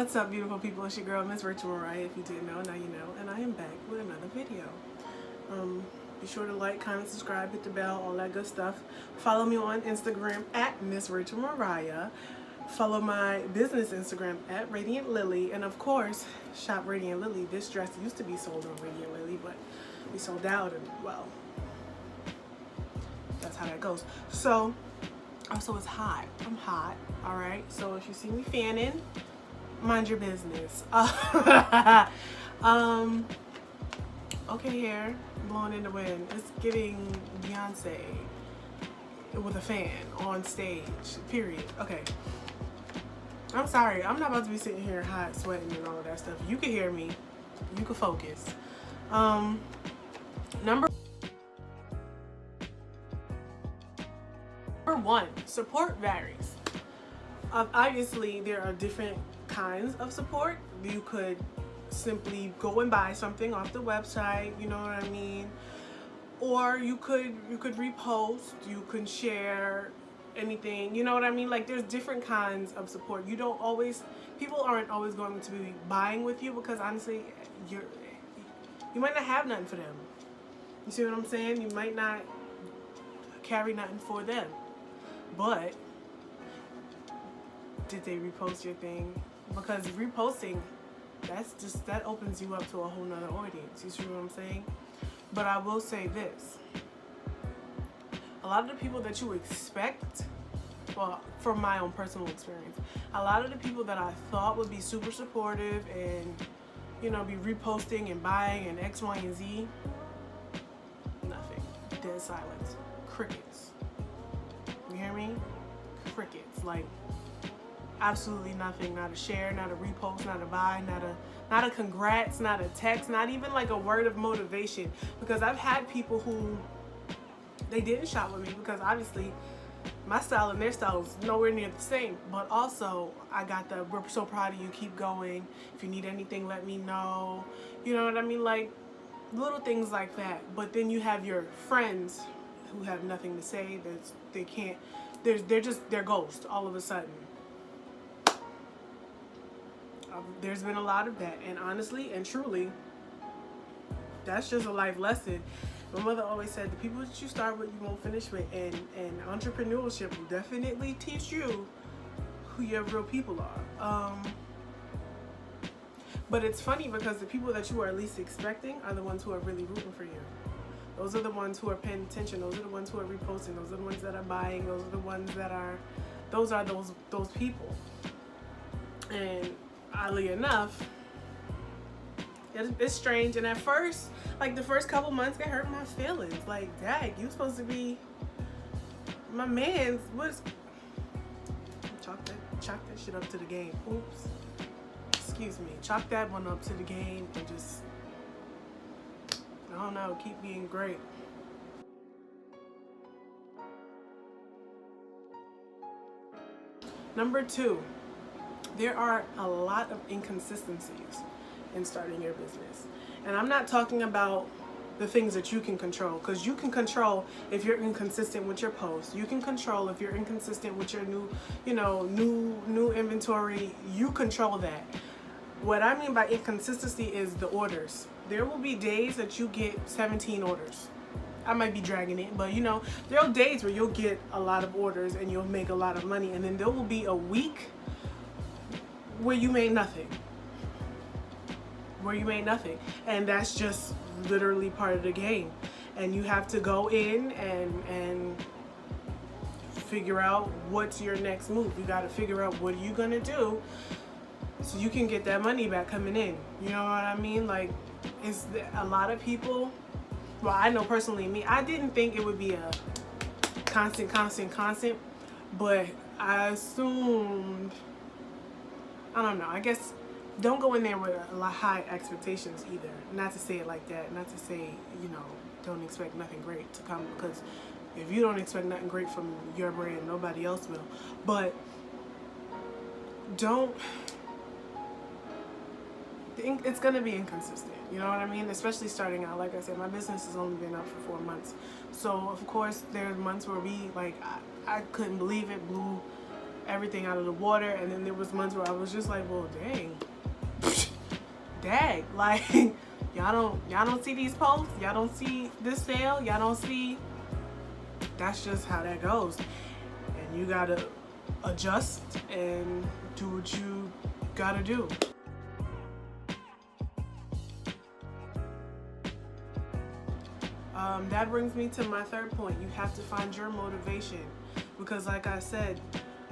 What's up, beautiful people? It's your girl, Miss Rachel Mariah. If you didn't know, now you know. And I am back with another video. Be sure to like, comment, subscribe, hit the bell, all that good stuff. Follow me on Instagram at Miss Rachel Mariah. Follow my business Instagram at radiantlillie. And of course, shop Radiant Lily. This dress used to be sold on Radiant Lily, but we sold out, and well, that's how that goes. So, also it's hot. I'm hot, all right? So if you see me fanning, mind your business. Okay, hair blowing in the wind. It's giving Beyonce with a fan on stage, period. Okay. I'm sorry. I'm not about to be sitting here hot, sweating, and all of that stuff. You can hear me. You can focus. Number one, support varies. Obviously, there are different kinds of support. You could simply go and buy something off the website, you know what I mean? Or you could repost, you can share anything, you know what I mean? Like, there's different kinds of support. People aren't always going to be buying with you because honestly, you might not have nothing for them. You see what I'm saying? You might not carry nothing for them. But did they repost your thing? Because reposting, that opens you up to a whole nother audience. You see what I'm saying? But I will say this. A lot of the people that you expect, well, from my own personal experience, a lot of the people that I thought would be super supportive and, you know, be reposting and buying and X, Y, and Z, nothing. Dead silence. Crickets. You hear me? Crickets. Like, absolutely nothing. Not a share, not a repost, not a buy, not a congrats, not a text, not even like a word of motivation. Because I've had people who, they didn't shop with me because obviously my style and their style is nowhere near the same. But also, I got the, we're so proud of you, keep going. If you need anything, let me know. You know what I mean? Like, little things like that. But then you have your friends who have nothing to say. They can't, they're ghost all of a sudden. There's been a lot of that, and honestly and truly, that's just a life lesson. My mother always said, the people that you start with, you won't finish with, and entrepreneurship will definitely teach you who your real people are. But it's funny because the people that you are least expecting are the ones who are really rooting for you. Those are the ones who are paying attention. Those are the ones who are reposting. Those are the ones that are buying. Those are the ones that are, those people. And oddly enough, it's strange. And at first, like the first couple months, it hurt my feelings. Like, dang, you supposed to be my man's. Chalk that shit up to the game. Oops. Excuse me. Chalk that one up to the game and just, I don't know, keep being great. Number two, there are a lot of inconsistencies in starting your business. And I'm not talking about the things that you can control, because you can control if you're inconsistent with your posts. You can control if you're inconsistent with your new inventory. You control that. What I mean by inconsistency is the orders. There will be days that you get 17 orders. I might be dragging it, but you know, there are days where you'll get a lot of orders and you'll make a lot of money, and then there will be a week where you made nothing. And that's just literally part of the game. And you have to go in and figure out what's your next move. You got to figure out what are you going to do so you can get that money back coming in. You know what I mean? Like, it's a lot of people. Well, I know personally me, I didn't think it would be a constant, but I assumed, I don't know, I guess don't go in there with a lot high expectations either. Not to say it like that, not to say, you know, don't expect nothing great to come, because if you don't expect nothing great from your brand, nobody else will. But it's gonna be inconsistent, you know what I mean? Especially starting out. Like I said, my business has only been up for 4 months, so of course there are months where I couldn't believe it, blew everything out of the water. And then there was months where I was just like, well, dang, like y'all don't see these posts, y'all don't see this sale, y'all don't see. That's just how that goes, and you gotta adjust and do what you gotta do. That brings me to my third point. You have to find your motivation, because like I said,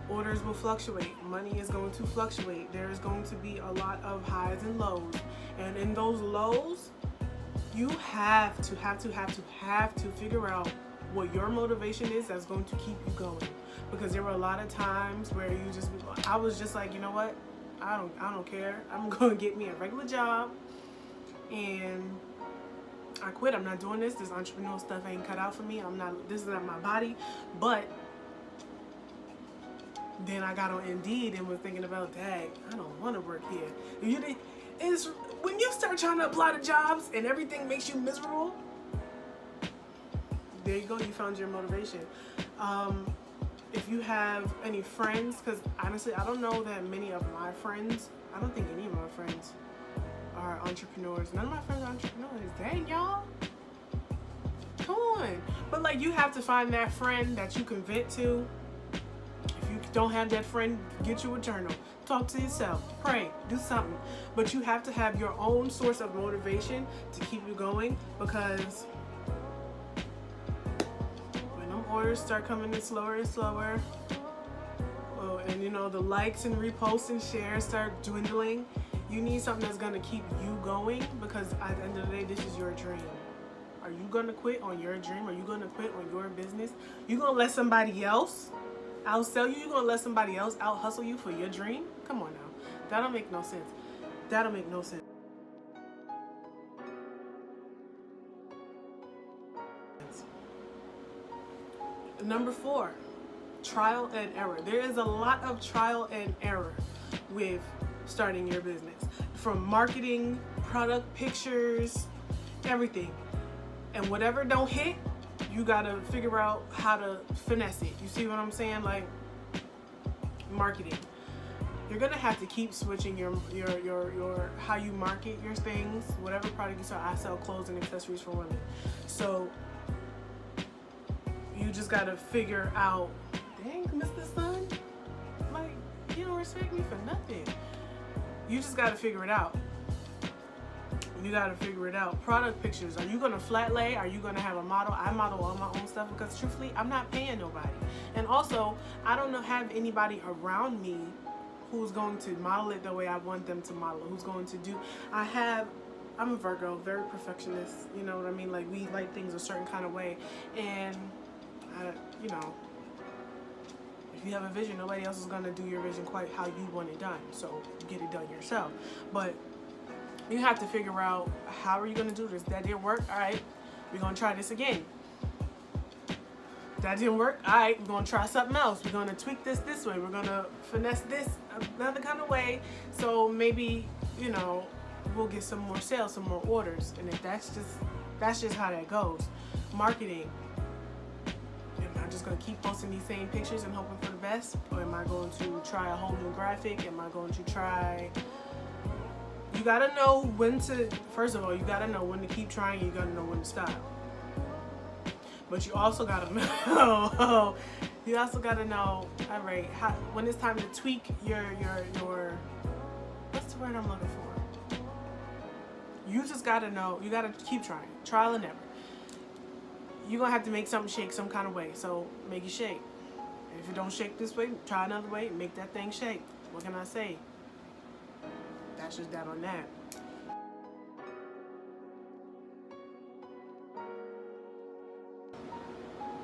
orders will fluctuate. Money is going to fluctuate. There is going to be a lot of highs and lows. And in those lows, you have to figure out what your motivation is that's going to keep you going. Because there were a lot of times where I was just like, you know what? I don't care. I'm going to get me a regular job and I quit. I'm not doing this. This entrepreneurial stuff ain't cut out for me. This is not my body. But then I got on Indeed and was thinking about, dang, I don't want to work here. It's when you start trying to apply to jobs and everything makes you miserable, there you go, you found your motivation. If you have any friends, because honestly, I don't know that many of my friends, I don't think any of my friends are entrepreneurs. None of my friends are entrepreneurs. Dang, y'all. Come on. But like, you have to find that friend that you can vent to. If you don't have that friend, get you a journal. Talk to yourself. Pray. Do something. But you have to have your own source of motivation to keep you going, because when them orders start coming in slower and slower, and you know, the likes and reposts and shares start dwindling, you need something that's going to keep you going, because at the end of the day, this is your dream. Are you going to quit on your dream? Are you going to quit on your business? You going to let somebody else outsell you? You going to let somebody else out hustle you for your dream? Come on now. That'll make no sense. That'll make no sense. Number 4, trial and error. There is a lot of trial and error with starting your business, from marketing, product pictures, everything. And whatever don't hit, you gotta figure out how to finesse it. You see what I'm saying? Like marketing, you're gonna have to keep switching your how you market your things. Whatever product you sell, I sell clothes and accessories for women, so you just gotta figure out. Dang, Mr. Sun, like, you don't respect me for nothing. You just got to figure it out. You got to figure it out. Product pictures. Are you going to flat lay? Are you going to have a model? I model all my own stuff because truthfully, I'm not paying nobody. And also, I don't have anybody around me who's going to model it the way I want them to model it. Who's going to do. I'm a Virgo, very perfectionist. You know what I mean? Like, we like things a certain kind of way. And, you know, if you have a vision, nobody else is going to do your vision quite how you want it done. So get it done yourself. But you have to figure out, how are you going to do this? That didn't work? All right, we're going to try this again. That didn't work? All right, we're going to try something else. We're going to tweak this way. We're going to finesse this another kind of way. So maybe, you know, we'll get some more sales, some more orders. And if that's just how that goes. Marketing. Am I just going to keep posting these same pictures and hoping for the best? Or am I going to try a whole new graphic? Am I going to try... You got to know when to... First of all, you got to know when to keep trying. You got to know when to stop. But you also got to know... You also got to know, all right, when it's time to tweak your... What's the word I'm looking for? You just got to know. You got to keep trying. Trial and error. You're going to have to make something shake some kind of way. So make it shake. If it don't shake this way, try another way. Make that thing shake. What can I say? That's just that on that.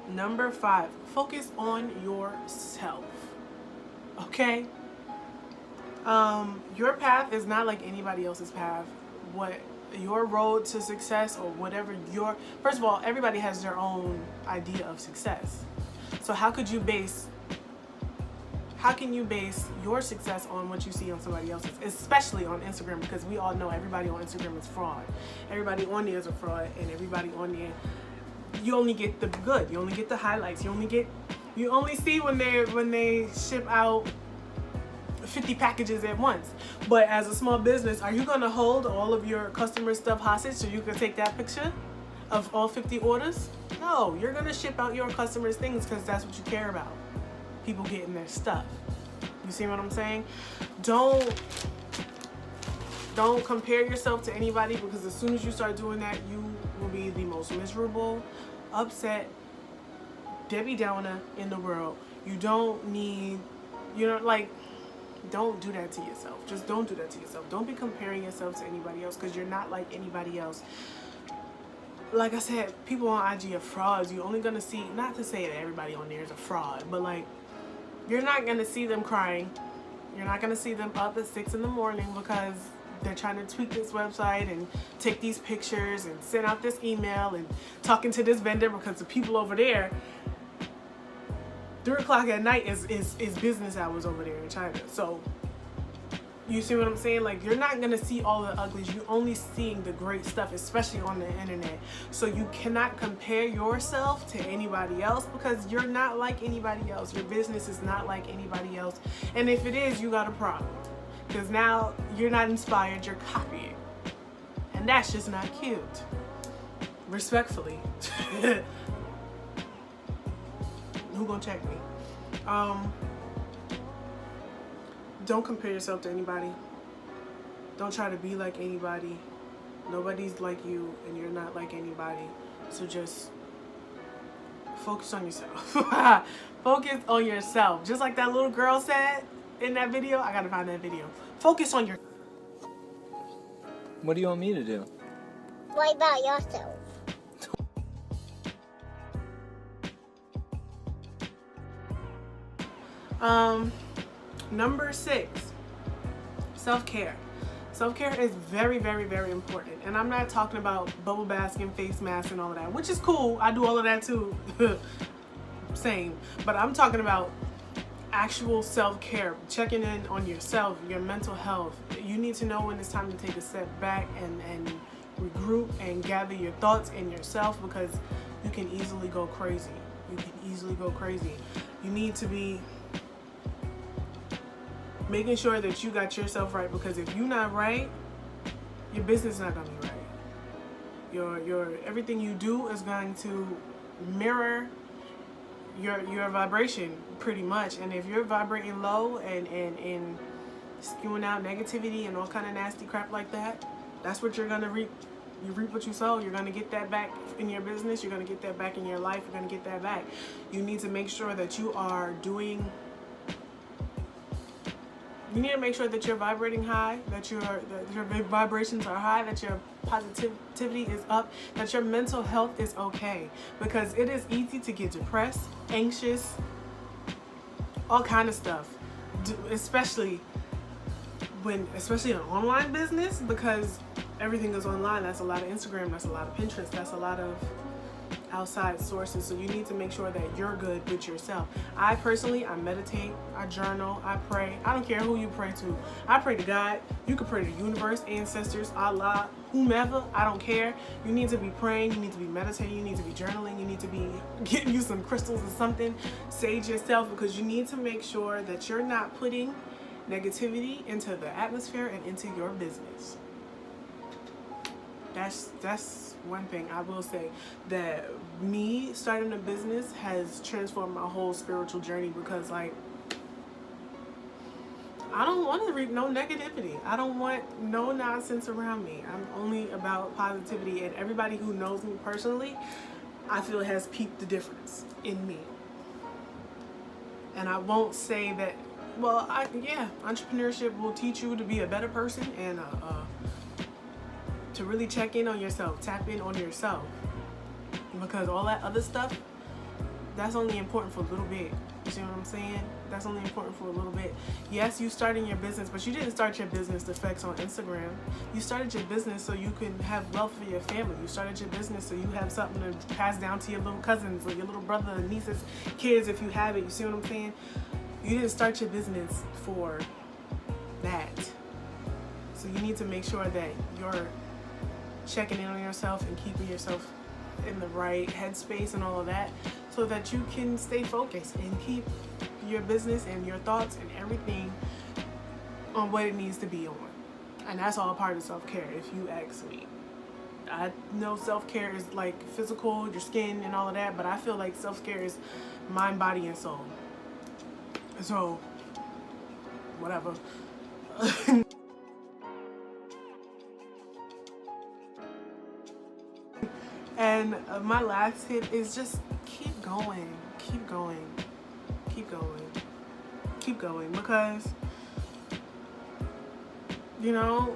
Number 5, focus on yourself. Okay? Your path is not like anybody else's path. What your road to success or whatever first of all, everybody has their own idea of success. So how can you base your success on what you see on somebody else's, especially on Instagram? Because we all know everybody on Instagram is fraud. Everybody on there is a fraud, and everybody on there, you only get the good. You only get the highlights. You only get You only see when they ship out 50 packages at once. But as a small business, are you gonna hold all of your customer stuff hostage so you can take that picture of all 50 orders? No, you're gonna ship out your customers' things because that's what you care about. People getting their stuff. You see what I'm saying? Don't compare yourself to anybody, because as soon as you start doing that, you will be the most miserable, upset, Debbie Downer in the world. You don't need, don't do that to yourself. Just don't do that to yourself. Don't be comparing yourself to anybody else, because you're not like anybody else. Like I said, people on IG are frauds. You're only going to see, not to say that everybody on there is a fraud, but like, you're not going to see them crying. You're not going to see them up at 6 in the morning because they're trying to tweak this website and take these pictures and send out this email and talking to this vendor, because the people over there, 3 o'clock at night is business hours over there in China. So you see what I'm saying? Like, you're not gonna see all the uglies. You're only seeing the great stuff, especially on the internet. So you cannot compare yourself to anybody else, because you're not like anybody else. Your business is not like anybody else. And if it is, you got a problem, because now you're not inspired, you're copying. And that's just not cute. Respectfully. Who gonna check me? Don't compare yourself to anybody. Don't try to be like anybody. Nobody's like you, and you're not like anybody. So just focus on yourself. Focus on yourself. Just like that little girl said in that video. I gotta find that video. Focus on your... What do you want me to do? What about yourself? Number 6, self-care. Self-care is very, very, very important. And I'm not talking about bubble baths and face masks and all of that, which is cool. I do all of that too. Same. But I'm talking about actual self-care, checking in on yourself, your mental health. You need to know when it's time to take a step back and regroup and gather your thoughts and yourself, because you can easily go crazy. You can easily go crazy. You need to be making sure that you got yourself right, because if you're not right, your business is not going to be right. Your everything you do is going to mirror your vibration pretty much. And if you're vibrating low and spewing out negativity and all kind of nasty crap like that, that's what you're going to reap. You reap what you sow. You're going to get that back in your business. You're going to get that back in your life. You're going to get that back. You need to make sure that you are doing... You need to make sure that you're vibrating high, that your vibrations are high, that your positivity is up, that your mental health is okay. Because it is easy to get depressed, anxious, all kind of stuff. Especially an online business, because everything is online. That's a lot of Instagram, that's a lot of Pinterest, that's a lot of outside sources. So you need to make sure that you're good with yourself. I personally, I meditate, I journal, I pray. I don't care who you pray to. I pray to God. You can pray to the universe, ancestors, Allah, whomever. I don't care. You need to be praying. You need to be meditating. You need to be journaling. You need to be getting you some crystals or something. Sage yourself, because you need to make sure that you're not putting negativity into the atmosphere and into your business. That's one thing I will say, that me starting a business has transformed my whole spiritual journey, because like, I don't want to reap no negativity. I don't want no nonsense around me. I'm only about positivity, and everybody who knows me personally, I feel has peaked the difference in me. And I won't say that, well, entrepreneurship will teach you to be a better person and to really check in on yourself, tap in on yourself, because all that other stuff, that's only important for a little bit. You see what I'm saying? That's only important for a little bit. Yes, you starting your business, but you didn't start your business to flex on Instagram. You started your business so you can have wealth for your family. You started your business so you have something to pass down to your little cousins or your little brother, nieces, kids, if you have it. You see what I'm saying? You didn't start your business for that. So you need to make sure that you're checking in on yourself and keeping yourself in the right headspace and all of that, so that you can stay focused and keep your business and your thoughts and everything on what it needs to be on. And that's all part of self-care, if you ask me. I know self-care is like physical, your skin and all of that, but I feel like self-care is mind, body, and soul. So, whatever. And my last tip is just keep going, keep going, keep going, keep going, because you know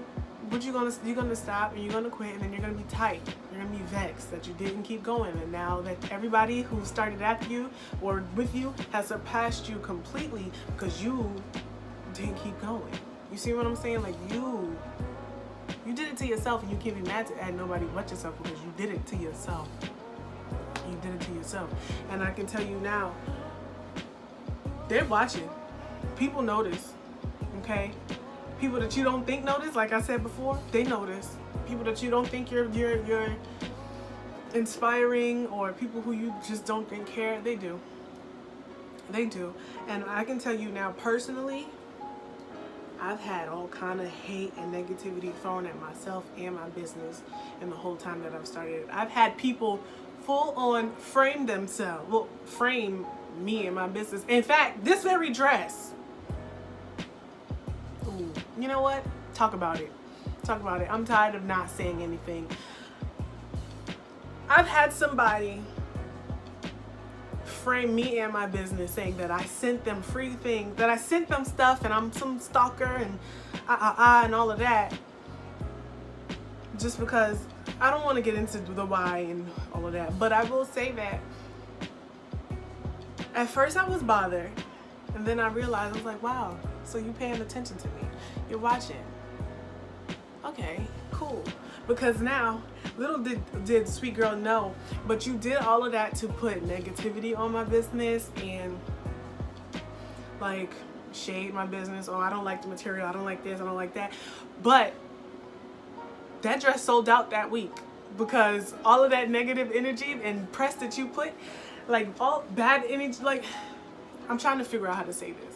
what you're gonna stop and you're gonna quit, and then you're gonna be tight, you're gonna be vexed that you didn't keep going, and now that everybody who started after you or with you has surpassed you completely because you didn't keep going. You see what I'm saying? Like you did it to yourself, and you can't be mad at nobody but yourself because you did it to yourself. You did it to yourself. And I can tell you now, they're watching. People notice, okay? People that you don't think notice, like I said before, they notice. People that you don't think you're inspiring, or people who you just don't think care, they do. They do. And I can tell you now, personally, I've had all kind of hate and negativity thrown at myself and my business in the whole time that I've started. I've had people full on frame themselves, well, frame me and my business. In fact, this very dress. Ooh, you know what? Talk about it. Talk about it. I'm tired of not saying anything. I've had somebody frame me and my business saying that I sent them free things, that I sent them stuff and I'm some stalker and and all of that, just because I don't want to get into the why and all of that. But I will say that at first I was bothered, and then I realized, I was like, wow, so you paying attention to me, you're watching, okay, cool. Because now, little did sweet girl know, but you did all of that to put negativity on my business and like shade my business. Oh, I don't like the material, I don't like this, I don't like that. But that dress sold out that week because all of that negative energy and press that you put, like all bad energy, like I'm trying to figure out how to say this.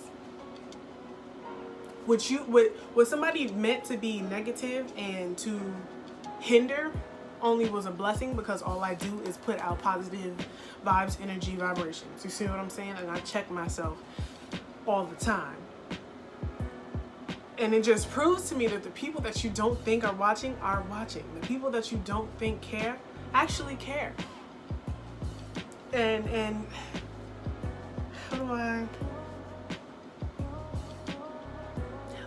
What somebody meant to be negative and to hinder only was a blessing, because all I do is put out positive vibes, energy, vibrations. You see what I'm saying? And I check myself all the time. And it just proves to me that the people that you don't think are watching. The people that you don't think care actually care. And how do I?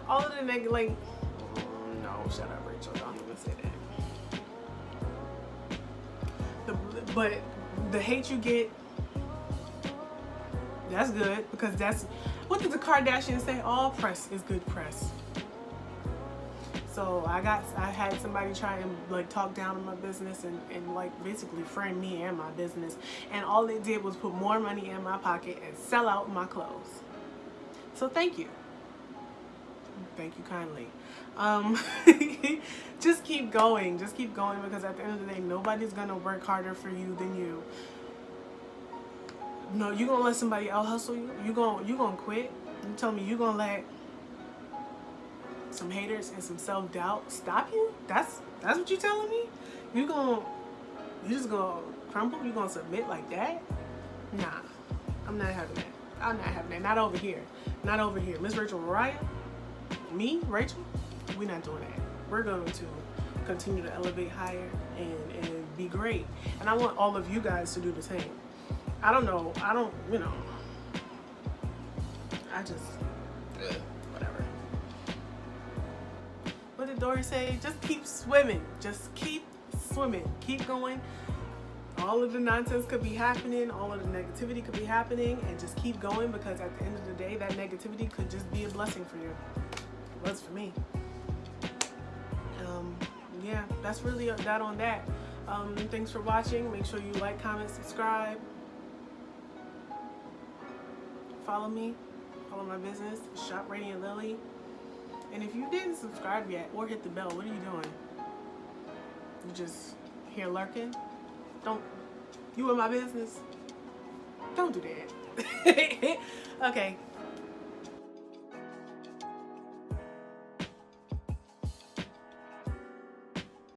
All of the negative, like, no, shut up, Rachel. Don't even say that. But the hate you get, that's good, because that's what did the Kardashians say? All press is good press. So I had somebody try and like talk down on my business and like basically frame me and my business, and all they did was put more money in my pocket and sell out my clothes. So thank you kindly. Just keep going, because at the end of the day, nobody's gonna work harder for you than you. No, you gonna let somebody else hustle you? You gonna quit? You tell me you gonna let some haters and some self-doubt stop you? That's what you telling me? You just gonna crumble? You gonna submit like that? Nah, I'm not having that. I'm not having that. Not over here. Not over here. Miss Rachel Mariah, me, Rachel, we're not doing that. We're going to continue to elevate higher and be great. And I want all of you guys to do the same. I don't, I just, whatever. What did Dory say? Just keep swimming. Just keep swimming. Keep going. All of the nonsense could be happening. All of the negativity could be happening. And just keep going, because at the end of the day, that negativity could just be a blessing for you. It was for me. Yeah, that's really that on that. Thanks for watching. Make sure you like, comment, subscribe. Follow me. Follow my business. Shop Radiantlillie. And if you didn't subscribe yet or hit the bell, what are you doing? You just here lurking? You in my business? Don't do that. Okay.